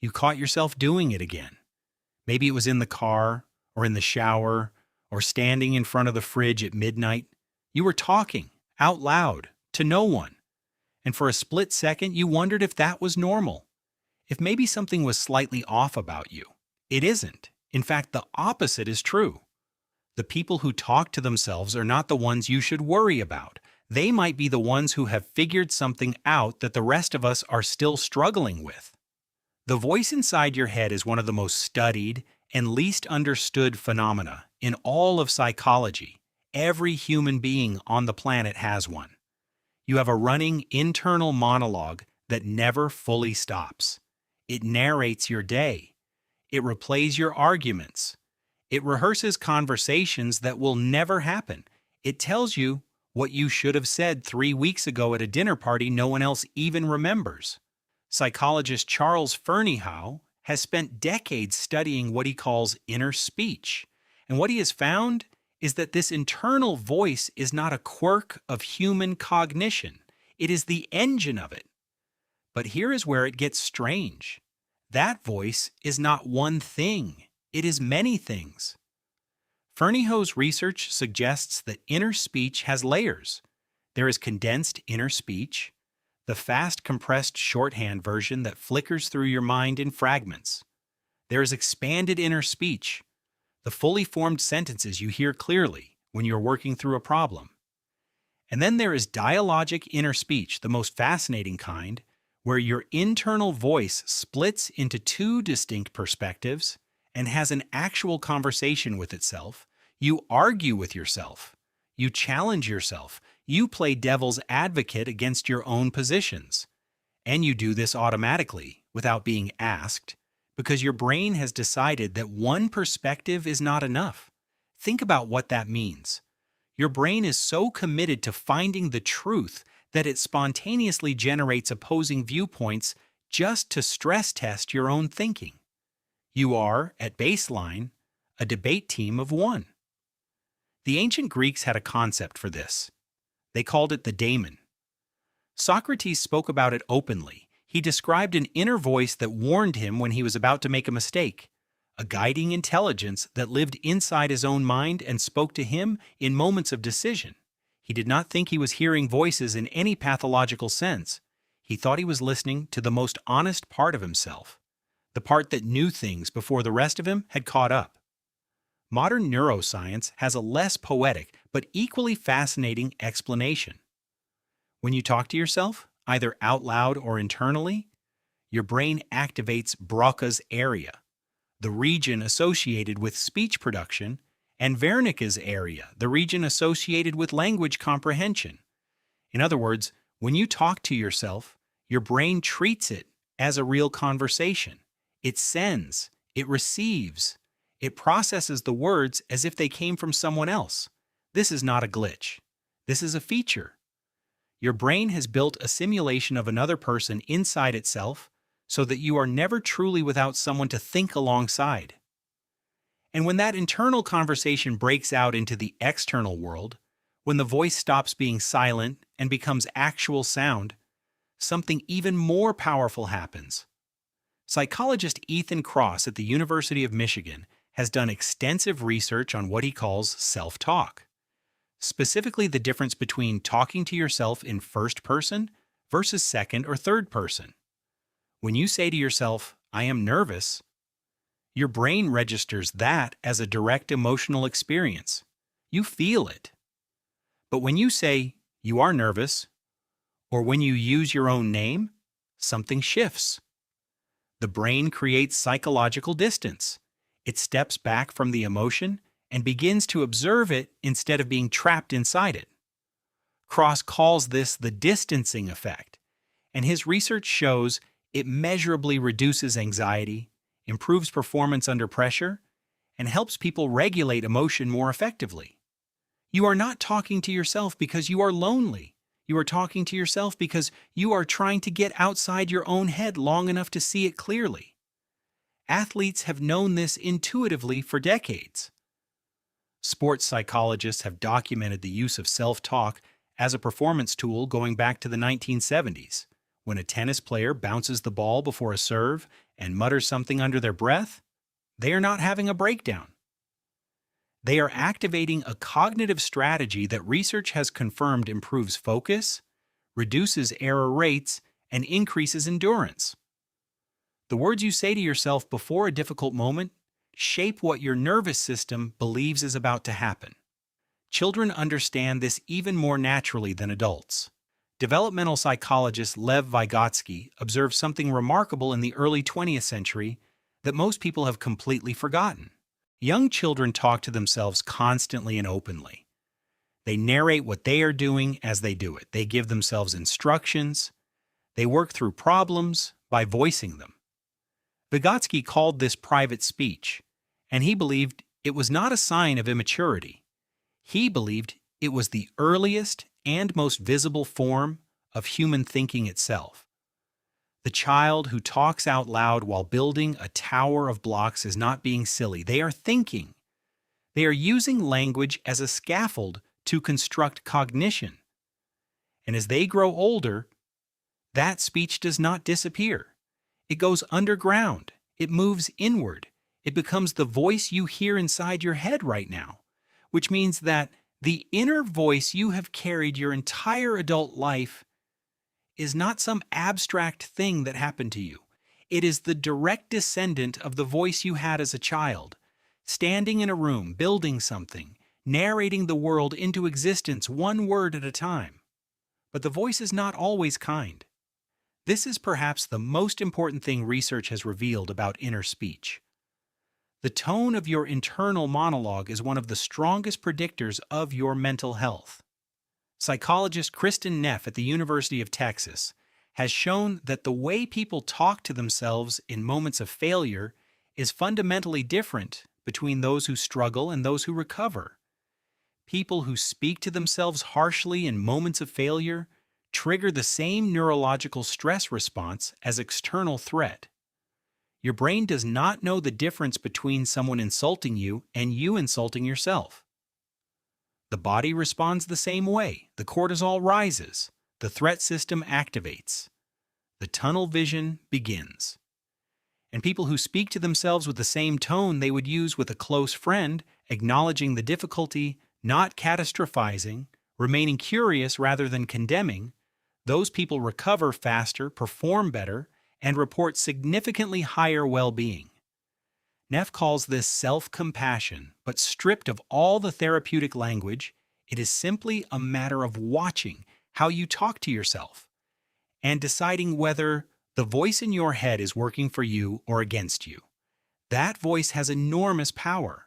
You caught yourself doing it again. Maybe it was in the car, or in the shower, or standing in front of the fridge at midnight. You were talking, out loud, to no one. And for a split second, you wondered if that was normal. If maybe something was slightly off about you. It isn't. In fact, the opposite is true. The people who talk to themselves are not the ones you should worry about. They might be the ones who have figured something out that the rest of us are still struggling with. The voice inside your head is one of the most studied and least understood phenomena in all of psychology. Every human being on the planet has one. You have a running internal monologue that never fully stops. It narrates your day. It replays your arguments. It rehearses conversations that will never happen. It tells you what you should have said 3 weeks ago at a dinner party no one else even remembers. Psychologist Charles Fernyhough has spent decades studying what he calls inner speech. And what he has found is that this internal voice is not a quirk of human cognition. It is the engine of it. But here is where it gets strange. That voice is not one thing. It is many things. Fernyhough's research suggests that inner speech has layers. There is condensed inner speech, the fast compressed shorthand version that flickers through your mind in fragments. There is expanded inner speech, the fully formed sentences you hear clearly when you're working through a problem. And then there is dialogic inner speech, the most fascinating kind, where your internal voice splits into two distinct perspectives and has an actual conversation with itself. You argue with yourself. You challenge yourself. You play devil's advocate against your own positions. And you do this automatically, without being asked, because your brain has decided that one perspective is not enough. Think about what that means. Your brain is so committed to finding the truth that it spontaneously generates opposing viewpoints just to stress test your own thinking. You are, at baseline, a debate team of one. The ancient Greeks had a concept for this. They called it the daemon. Socrates spoke about it openly. He described an inner voice that warned him when he was about to make a mistake, a guiding intelligence that lived inside his own mind and spoke to him in moments of decision. He did not think he was hearing voices in any pathological sense. He thought he was listening to the most honest part of himself, the part that knew things before the rest of him had caught up. Modern neuroscience has a less poetic but equally fascinating explanation. When you talk to yourself, either out loud or internally, your brain activates Broca's area, the region associated with speech production, and Wernicke's area, the region associated with language comprehension. In other words, when you talk to yourself, your brain treats it as a real conversation. It sends, it receives, it processes the words as if they came from someone else. This is not a glitch. This is a feature. Your brain has built a simulation of another person inside itself so that you are never truly without someone to think alongside. And when that internal conversation breaks out into the external world, when the voice stops being silent and becomes actual sound, something even more powerful happens. Psychologist Ethan Kross at the University of Michigan has done extensive research on what he calls self-talk, specifically the difference between talking to yourself in first person versus second or third person. When you say to yourself, "I am nervous," your brain registers that as a direct emotional experience. You feel it. But when you say, "You are nervous," or when you use your own name, something shifts. The brain creates psychological distance. It steps back from the emotion and begins to observe it instead of being trapped inside it. Kross calls this the distancing effect, and his research shows it measurably reduces anxiety, improves performance under pressure, and helps people regulate emotion more effectively. You are not talking to yourself because you are lonely. You are talking to yourself because you are trying to get outside your own head long enough to see it clearly. Athletes have known this intuitively for decades. Sports psychologists have documented the use of self-talk as a performance tool going back to the 1970s, When a tennis player bounces the ball before a serve and mutters something under their breath, they are not having a breakdown. They are activating a cognitive strategy that research has confirmed improves focus, reduces error rates, and increases endurance. The words you say to yourself before a difficult moment shape what your nervous system believes is about to happen. Children understand this even more naturally than adults. Developmental psychologist Lev Vygotsky observed something remarkable in the early 20th century that most people have completely forgotten. Young children talk to themselves constantly and openly. They narrate what they are doing as they do it. They give themselves instructions. They work through problems by voicing them. Vygotsky called this private speech, and he believed it was not a sign of immaturity. He believed it was the earliest and most visible form of human thinking itself. The child who talks out loud while building a tower of blocks is not being silly. They are thinking. They are using language as a scaffold to construct cognition. And as they grow older, that speech does not disappear. It goes underground. It moves inward. It becomes the voice you hear inside your head right now, which means that the inner voice you have carried your entire adult life is not some abstract thing that happened to you. It is the direct descendant of the voice you had as a child, standing in a room, building something, narrating the world into existence one word at a time. But the voice is not always kind. This is perhaps the most important thing research has revealed about inner speech. The tone of your internal monologue is one of the strongest predictors of your mental health. Psychologist Kristen Neff at the University of Texas has shown that the way people talk to themselves in moments of failure is fundamentally different between those who struggle and those who recover. People who speak to themselves harshly in moments of failure trigger the same neurological stress response as external threat. Your brain does not know the difference between someone insulting you and you insulting yourself. The body responds the same way. The cortisol rises. The threat system activates. The tunnel vision begins. And people who speak to themselves with the same tone they would use with a close friend, acknowledging the difficulty, not catastrophizing, remaining curious rather than condemning, those people recover faster, perform better, and report significantly higher well-being. Neff calls this self-compassion, but stripped of all the therapeutic language, it is simply a matter of watching how you talk to yourself and deciding whether the voice in your head is working for you or against you. That voice has enormous power.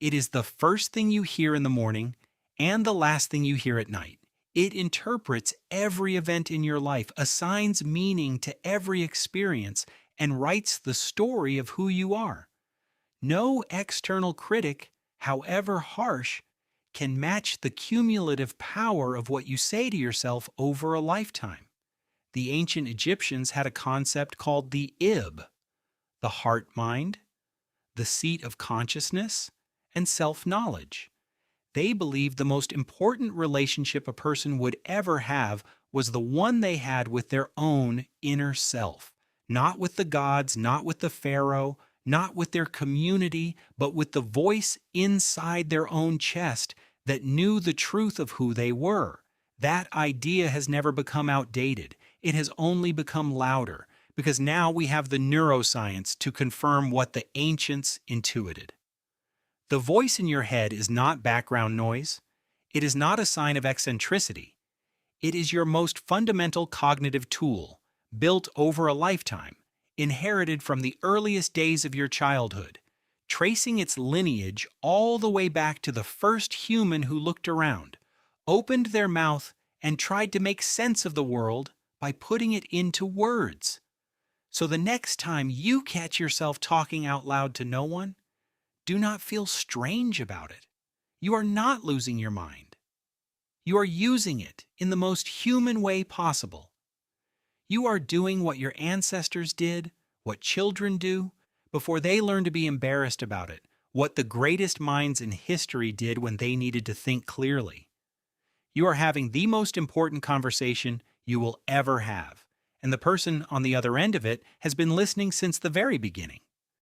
It is the first thing you hear in the morning and the last thing you hear at night. It interprets every event in your life, assigns meaning to every experience, and writes the story of who you are. No external critic, however harsh, can match the cumulative power of what you say to yourself over a lifetime. The ancient Egyptians had a concept called the ib, the heart-mind, the seat of consciousness, and self-knowledge. They believed the most important relationship a person would ever have was the one they had with their own inner self, not with the gods, not with the pharaoh, not with their community, but with the voice inside their own chest that knew the truth of who they were. That idea has never become outdated. It has only become louder, because now we have the neuroscience to confirm what the ancients intuited. The voice in your head is not background noise. It is not a sign of eccentricity. It is your most fundamental cognitive tool, built over a lifetime, inherited from the earliest days of your childhood, tracing its lineage all the way back to the first human who looked around, opened their mouth, and tried to make sense of the world by putting it into words. So the next time you catch yourself talking out loud to no one, do not feel strange about it. You are not losing your mind. You are using it in the most human way possible. You are doing what your ancestors did, what children do, before they learn to be embarrassed about it, what the greatest minds in history did when they needed to think clearly. You are having the most important conversation you will ever have, and the person on the other end of it has been listening since the very beginning.